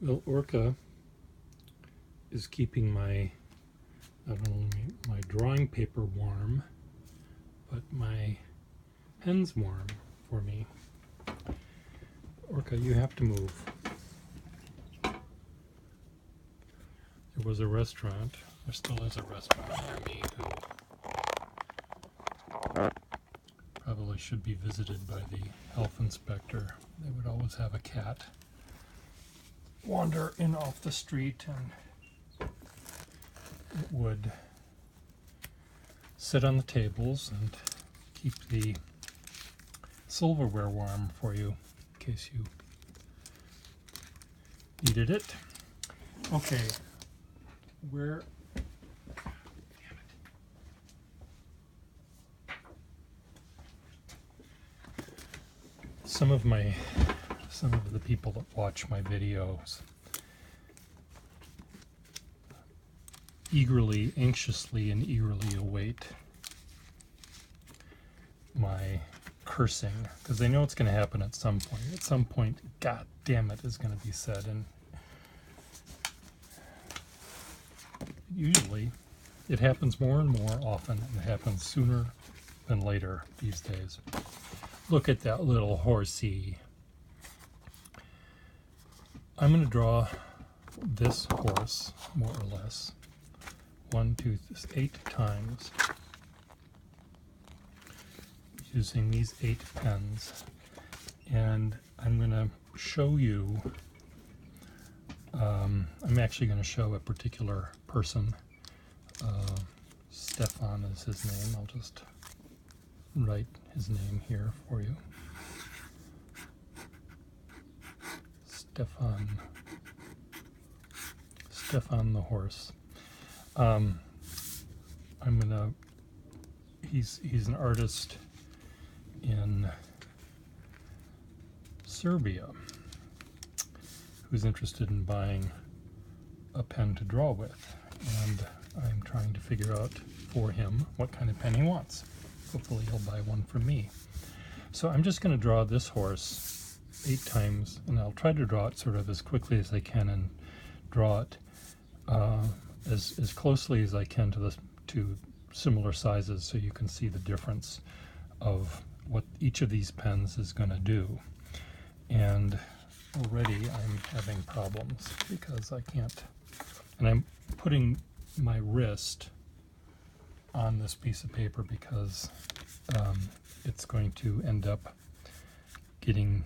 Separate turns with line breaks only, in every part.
Well, Orca is keeping my not only my drawing paper warm, but my pens warm for me. Orca, you have to move. There was a restaurant, there still is a restaurant near me who probably should be visited by the health inspector. They would always have a cat wander in off the street, and it would sit on the tables and keep the silverware warm for you in case you needed it. Okay, where, damn it. Some of the people that watch my videos anxiously and eagerly await my cursing, because they know it's going to happen at some point. At some point, God damn it, is going to be said, and usually it happens more and more often, and it happens sooner than later these days. Look at that little horsey. I'm going to draw this horse, more or less, 8 times, using these 8 pens. And I'm going to show you, I'm actually going to show a particular person. Stefan is his name. I'll just write his name here for you. Stefan the horse. He's an artist in Serbia who's interested in buying a pen to draw with, and I'm trying to figure out for him what kind of pen he wants. Hopefully he'll buy one for me. So I'm just going to draw this horse 8 times, and I'll try to draw it sort of as quickly as I can and draw it as closely as I can to similar sizes, so you can see the difference of what each of these pens is going to do. And already I'm having problems because I can't, and I'm putting my wrist on this piece of paper because it's going to end up getting,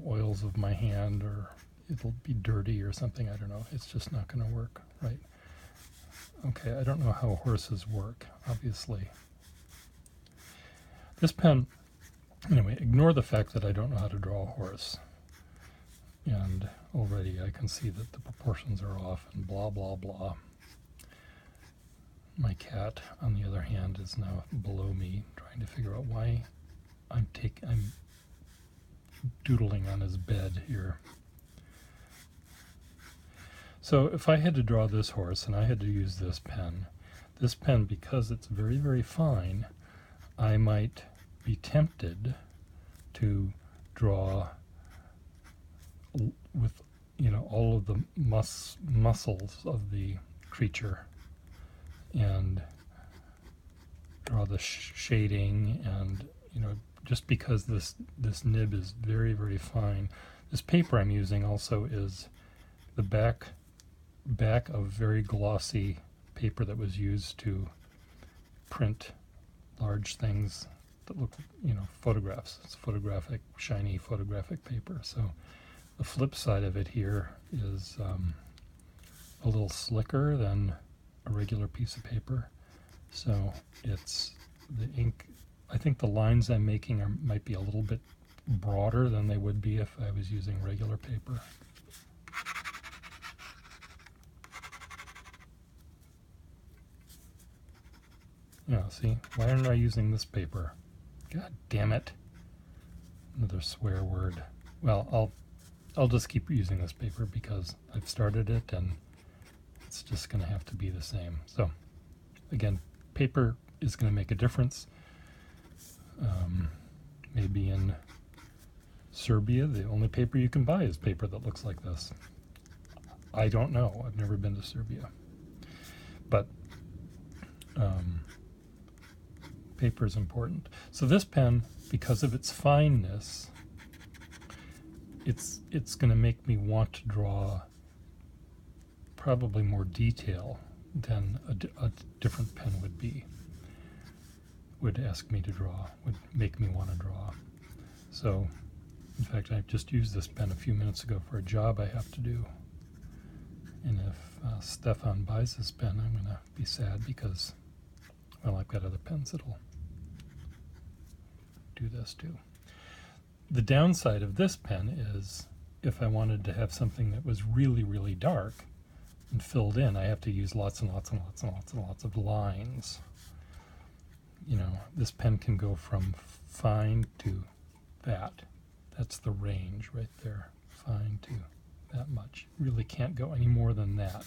oils of my hand, or it'll be dirty or something. I don't know. It's just not going to work right. Okay, I don't know how horses work, obviously. This pen, anyway, ignore the fact that I don't know how to draw a horse. And already I can see that the proportions are off and blah, blah, blah. My cat, on the other hand, is now below me, trying to figure out why I'm doodling on his bed here. So if I had to draw this horse and I had to use this pen, because it's very, very fine, I might be tempted to draw with, all of the muscles of the creature, and draw the shading, and just because this nib is very, very fine. This paper I'm using also is the back of very glossy paper that was used to print large things that look, photographs. It's photographic, shiny photographic paper. So the flip side of it here is a little slicker than a regular piece of paper. So it's the ink. I think the lines I'm making might be a little bit broader than they would be if I was using regular paper. Yeah, see, why aren't I using this paper? God damn it. Another swear word. Well, I'll just keep using this paper because I've started it and it's just going to have to be the same. So, again, paper is going to make a difference. Maybe in Serbia, the only paper you can buy is paper that looks like this. I don't know. I've never been to Serbia. But paper is important. So this pen, because of its fineness, it's going to make me want to draw probably more detail than a different pen would ask me to draw, would make me want to draw. So, in fact, I just used this pen a few minutes ago for a job I have to do. And if Stefan buys this pen, I'm going to be sad because, well, I've got other pens that'll do this too. The downside of this pen is if I wanted to have something that was really, really dark and filled in, I have to use lots and lots and lots and lots and lots of lines. You know, this pen can go from fine to that. That's the range right there, fine to that much. Really can't go any more than that.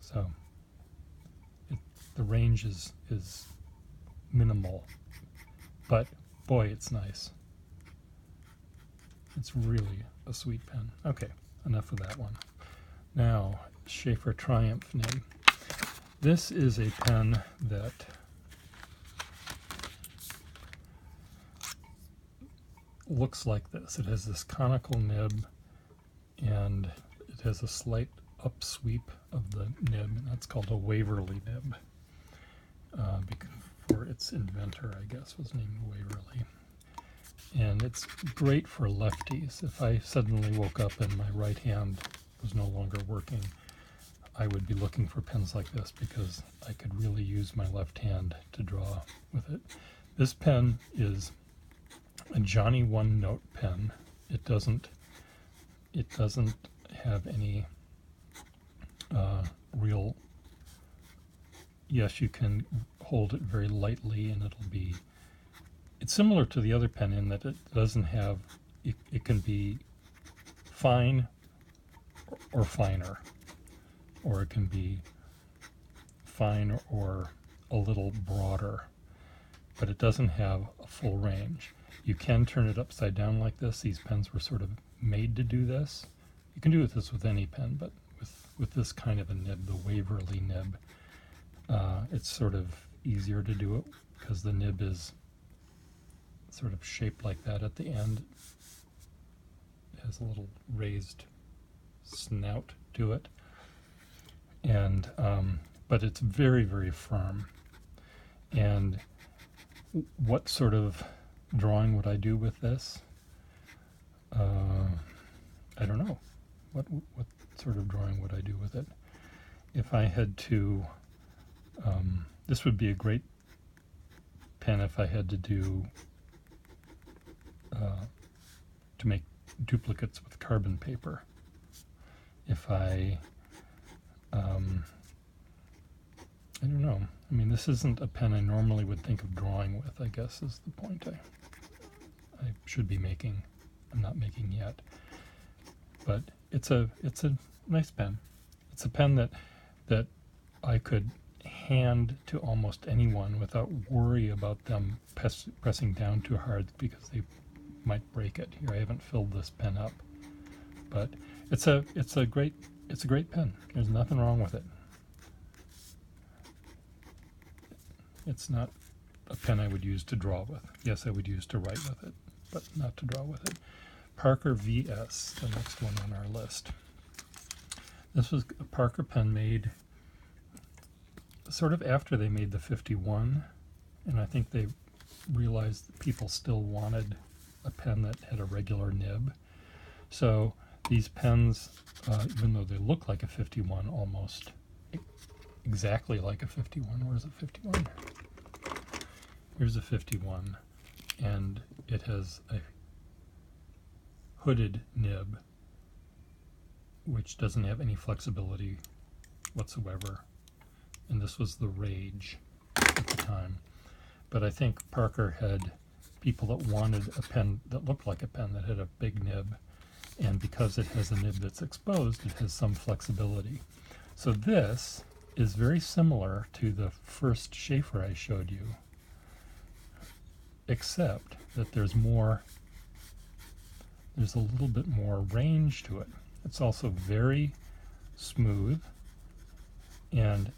So the range is minimal, but boy, it's nice. It's really a sweet pen. Okay, enough of that one. Now, Sheaffer Triumph nib. This is a pen that looks like this. It has this conical nib, and it has a slight upsweep of the nib, and that's called a Waverly nib. For its inventor, I guess, was named Waverly. And it's great for lefties. If I suddenly woke up and my right hand was no longer working, I would be looking for pens like this because I could really use my left hand to draw with it. This pen is a Johnny One Note pen. It doesn't have any real. Yes, you can hold it very lightly, and it's similar to the other pen in that it doesn't have. It can be fine or finer, or it can be fine or a little broader, but it doesn't have a full range. You can turn it upside down like this. These pens were sort of made to do this. You can do this with any pen, but with this kind of a nib, the Waverly nib, it's sort of easier to do it because the nib is sort of shaped like that at the end. It has a little raised snout to it, and but it's very, very firm. And what sort of drawing would I do with this? I don't know. What sort of drawing would I do with it? If I had to, this would be a great pen if I had to do, to make duplicates with carbon paper. If I don't know. I mean, this isn't a pen I normally would think of drawing with, I guess is the point I should be making. I'm not making yet. But it's a nice pen. It's a pen that I could hand to almost anyone without worry about them pressing down too hard because they might break it. Here, I haven't filled this pen up, but it's a great pen. There's nothing wrong with it. It's not a pen I would use to draw with. Yes, I would use to write with it, but not to draw with it. Parker VS, the next one on our list. This was a Parker pen made sort of after they made the 51, and I think they realized that people still wanted a pen that had a regular nib. So these pens, even though they look like a 51 almost, exactly like a 51. Where's a 51? Here's a 51, and it has a hooded nib, which doesn't have any flexibility whatsoever. And this was the rage at the time. But I think Parker had people that wanted a pen that looked like a pen that had a big nib, and because it has a nib that's exposed, it has some flexibility. So this is very similar to the first Sheaffer I showed you, except that there's more there's a little bit more range to it. It's also very smooth, and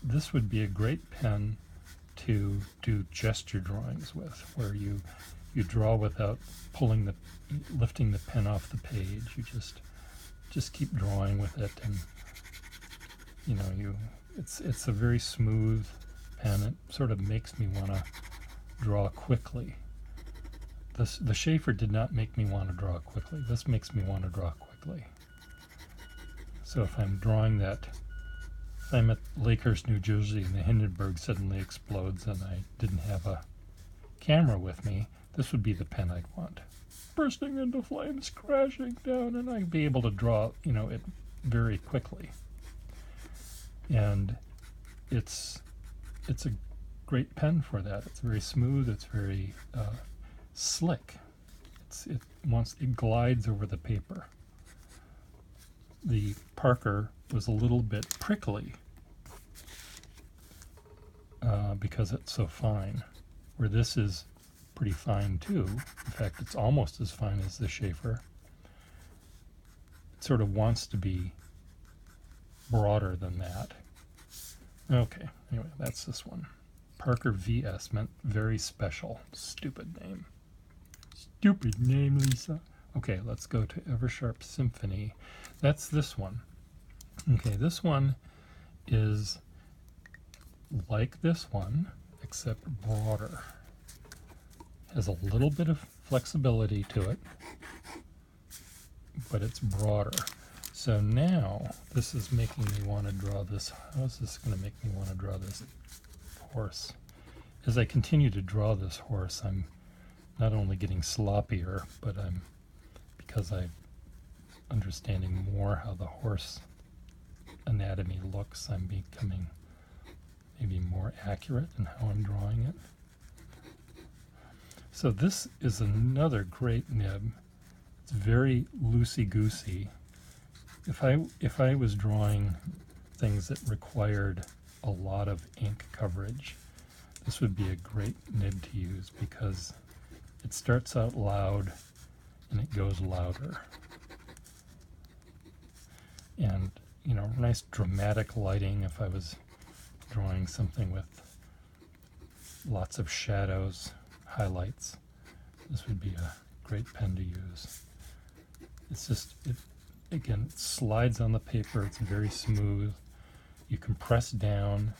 this would be a great pen to do gesture drawings with, where you draw without lifting the pen off the page. You just keep drawing with it, and it's a very smooth pen. It sort of makes me want to draw quickly. The Schaefer did not make me want to draw quickly. This makes me want to draw quickly. So if I'm drawing that, if I'm at Lakehurst, New Jersey, and the Hindenburg suddenly explodes and I didn't have a camera with me, this would be the pen I'd want. Bursting into flames, crashing down, and I'd be able to draw, it very quickly. And it's a great pen for that. It's very smooth. It's very slick. It glides over the paper. The Parker was a little bit prickly because it's so fine, where this is pretty fine too. In fact, it's almost as fine as the Schaefer. It sort of wants to be broader than that. Okay, anyway, that's this one. Parker VS meant very special. Stupid name. Stupid name, Lisa. Okay, let's go to Eversharp Symphony. That's this one. Okay, this one is like this one, except broader. Has a little bit of flexibility to it, but it's broader. So now this is making me want to draw this. How is this going to make me want to draw this horse? As I continue to draw this horse, I'm not only getting sloppier, but because I'm understanding more how the horse anatomy looks, I'm becoming maybe more accurate in how I'm drawing it. So this is another great nib. It's very loosey-goosey. If I was drawing things that required a lot of ink coverage, this would be a great nib to use because it starts out loud and it goes louder. And, nice dramatic lighting. If I was drawing something with lots of shadows, highlights, this would be a great pen to use. It's just, again, it slides on the paper. It's very smooth. You can press down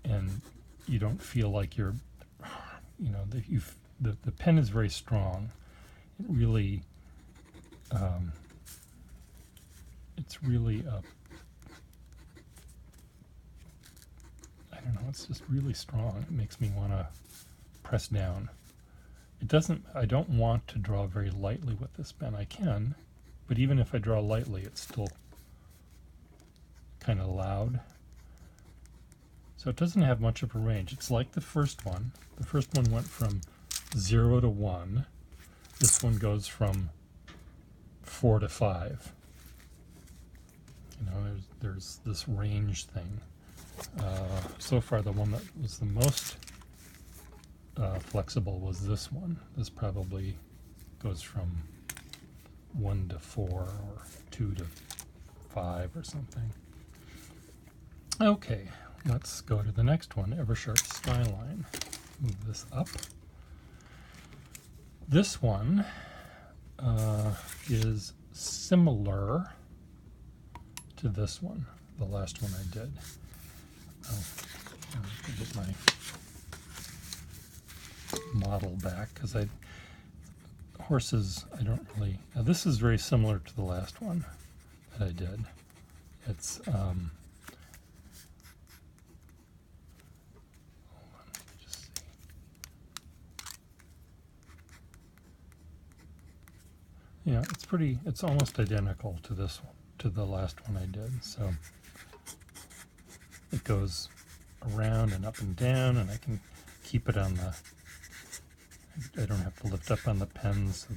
and you don't feel like you're, the pen is very strong. It really, it's really I don't know, it's just really strong. It makes me want to press down. I don't want to draw very lightly with this pen. I can, but even if I draw lightly, it's still kind of loud. So it doesn't have much of a range. It's like the first one. The first one went from 0 to 1. This one goes from 4 to 5. There's this range thing. So far, the one that was the most flexible was this one. This probably goes from 1 to 4 or 2 to 5 or something. Okay, let's go to the next one, Eversharp Skyline. Move this up. This one is similar to this one, the last one I did. I'll get my model back because horses, I don't really. Now this is very similar to the last one that I did. It's hold on, let me just see. Yeah, it's almost identical to this one, to the last one I did. So it goes around and up and down, and I can keep it on the, I don't have to lift up on the pen, so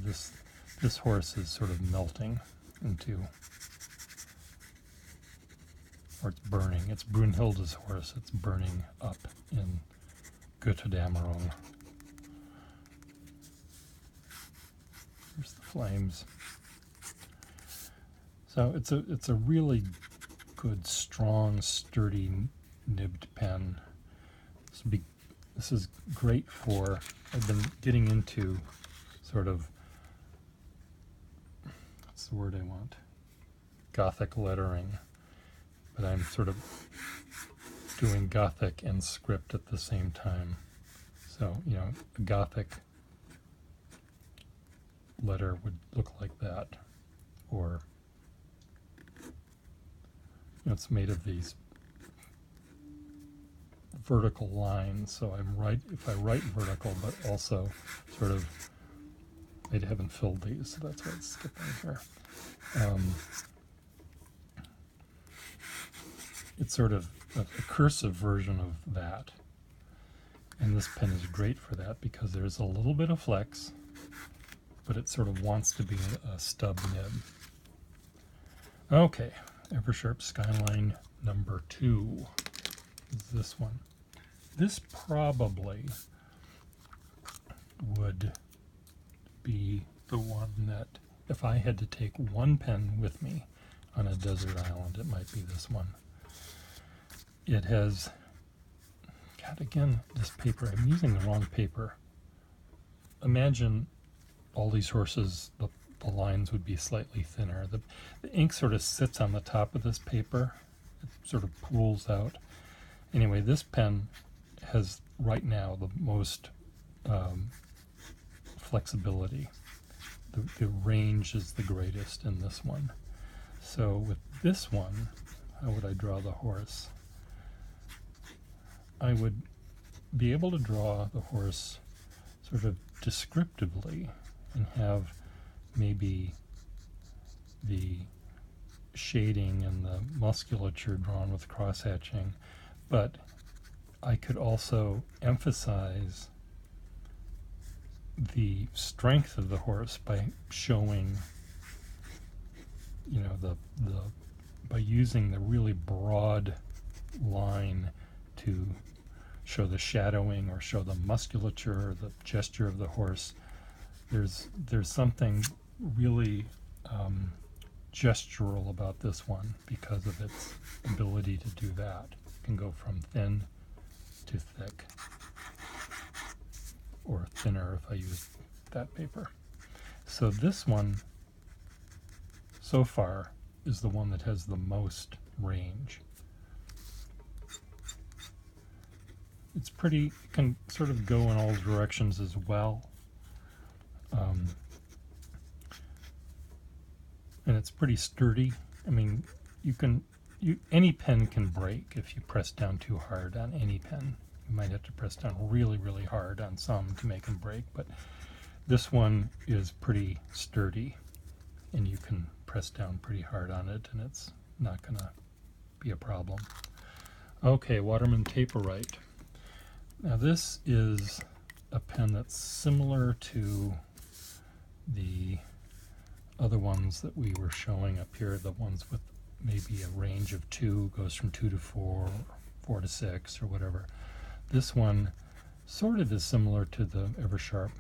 this horse is sort of melting into, or it's burning. It's Brunhilde's horse. It's burning up in Götterdämmerung. flames. So it's a really good, strong, sturdy nibbed pen. This is great for, I've been getting into sort of, what's the word I want? Gothic lettering. But I'm sort of doing Gothic and script at the same time. So, you know, a Gothic letter would look like that. Or, you know, it's made of these vertical lines, so if I write vertical, but also sort of, I haven't filled these, so that's why it's skipping here. It's sort of a cursive version of that, and this pen is great for that because there's a little bit of flex, but it sort of wants to be a stub nib. Okay, Eversharp Skyline number 2 is this one. This probably would be the one that, if I had to take one pen with me on a desert island, it might be this one. It has, God, again, this paper, I'm using the wrong paper. Imagine all these horses, the lines would be slightly thinner. The ink sort of sits on the top of this paper. It sort of pools out. Anyway, this pen has right now the most flexibility. The range is the greatest in this one. So with this one, how would I draw the horse? I would be able to draw the horse sort of descriptively and have maybe the shading and the musculature drawn with cross-hatching, but I could also emphasize the strength of the horse by showing, you know, by using the really broad line to show the shadowing or show the musculature or the gesture of the horse. There's something really gestural about this one because of its ability to do that. It can go from thin to thick, or thinner if I use that paper. So this one, so far, is the one that has the most range. It's pretty, it can sort of go in all directions as well. And it's pretty sturdy. I mean, any pen can break if you press down too hard on any pen. You might have to press down really, really hard on some to make them break, but this one is pretty sturdy, and you can press down pretty hard on it, and it's not going to be a problem. Okay, Waterman Taperite. Now this is a pen that's similar to the other ones that we were showing up here, the ones with maybe a range of 2, goes from 2 to 4, 4 to 6, or whatever. This one sort of is similar to the Eversharp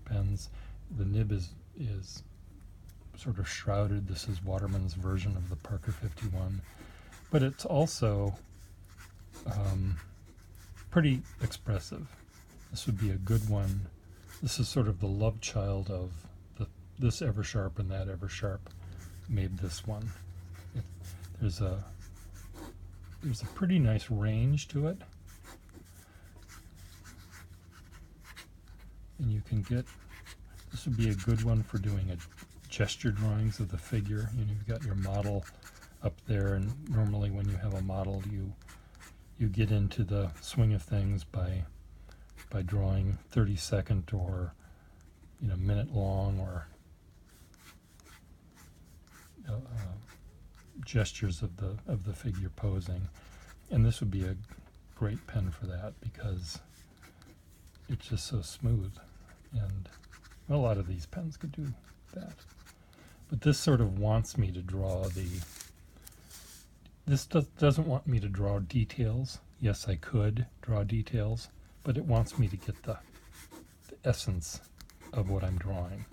pens. The nib is sort of shrouded. This is Waterman's version of the Parker 51, but it's also pretty expressive. This would be a good one. This is sort of the love child of this Eversharp and that Eversharp made this one. There's a pretty nice range to it, and you can get, this would be a good one for doing a gesture drawings of the figure. You know, you've got your model up there, and normally when you have a model, you get into the swing of things by drawing 30-second or, you know, minute long or gestures of the figure posing, and this would be a great pen for that because it's just so smooth, and a lot of these pens could do that. But this sort of wants me to draw this doesn't want me to draw details. Yes, I could draw details, but it wants me to get the essence of what I'm drawing.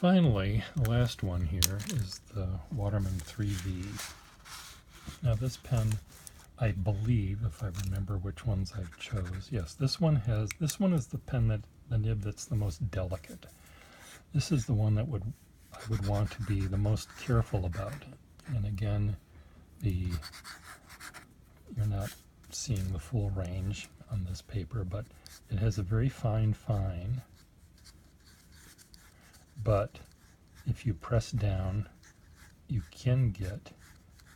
finally, the last one here is the Waterman 3V. Now this pen, I believe, if I remember which ones I chose, yes, this one is the pen the nib that's the most delicate. This is the one that I would want to be the most careful about. And again, you're not seeing the full range on this paper, but it has a very fine, but if you press down, you can get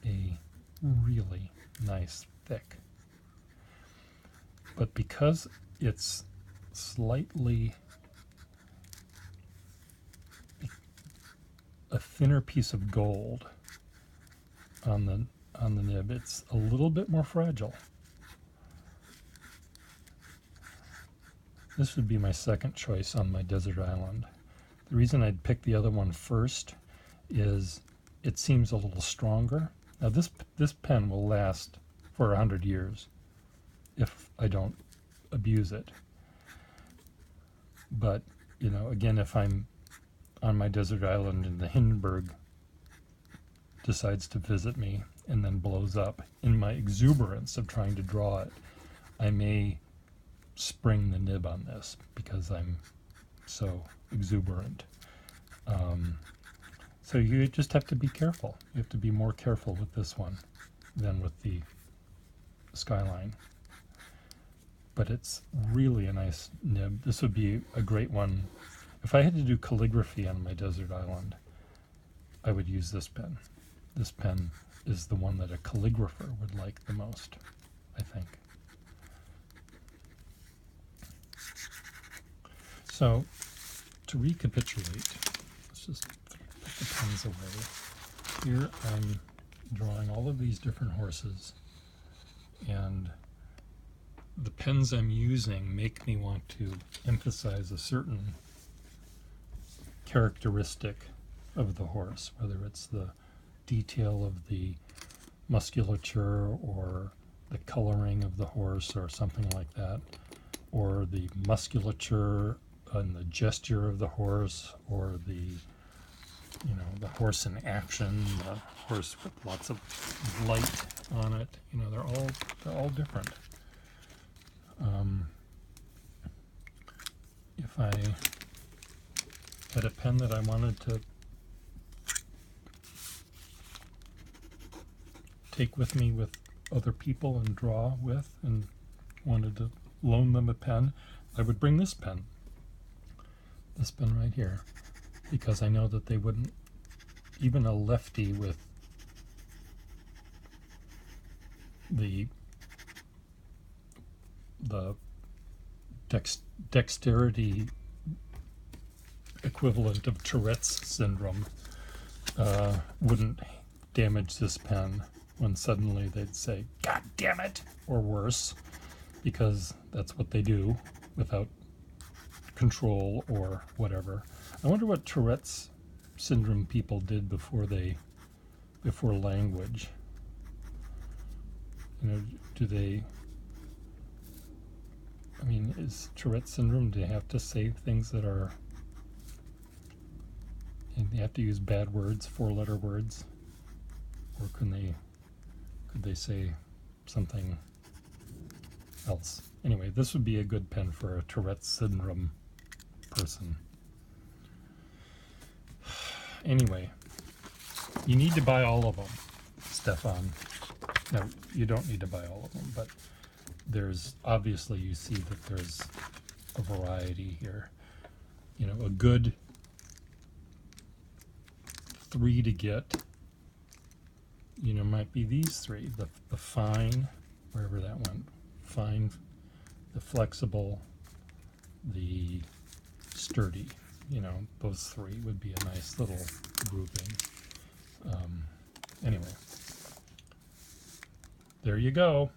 a really nice thick. But because it's slightly a thinner piece of gold on the nib, it's a little bit more fragile. This would be my second choice on my desert island. The reason I'd pick the other one first is it seems a little stronger. Now this pen will last for 100 years if I don't abuse it. But, you know, again, if I'm on my desert island and the Hindenburg decides to visit me and then blows up, in my exuberance of trying to draw it, I may spring the nib on this because I'm so exuberant. So you just have to be careful. You have to be more careful with this one than with the Skyline. But it's really a nice nib. This would be a great one. If I had to do calligraphy on my desert island, I would use this pen. This pen is the one that a calligrapher would like the most, I think. So, to recapitulate, let's just put the pens away. Here I'm drawing all of these different horses, and the pens I'm using make me want to emphasize a certain characteristic of the horse, whether it's the detail of the musculature or the coloring of the horse or something like that, or the musculature and the gesture of the horse, or the, you know, the horse in action, the horse with lots of light on it. You know, they're all different. If I had a pen that I wanted to take with me with other people and draw with, and wanted to loan them a pen, I would bring this pen right here, because I know that they wouldn't, even a lefty with the dexterity equivalent of Tourette's syndrome wouldn't damage this pen when suddenly they'd say, "God damn it," or worse, because that's what they do without control or whatever. I wonder what Tourette's syndrome people did before language. You know, I mean, is Tourette's syndrome, do they have to say things that are, and they have to use bad words, 4-letter words, or could they say something else? Anyway, this would be a good pen for a Tourette's syndrome person. Anyway, you need to buy all of them, Stefan. No, you don't need to buy all of them, but there's obviously, you see that there's a variety here. You know, a good 3 to get, you know, might be these 3. The fine, wherever that went, fine, the flexible, the sturdy. You know, those 3 would be a nice little grouping. Anyway, there you go.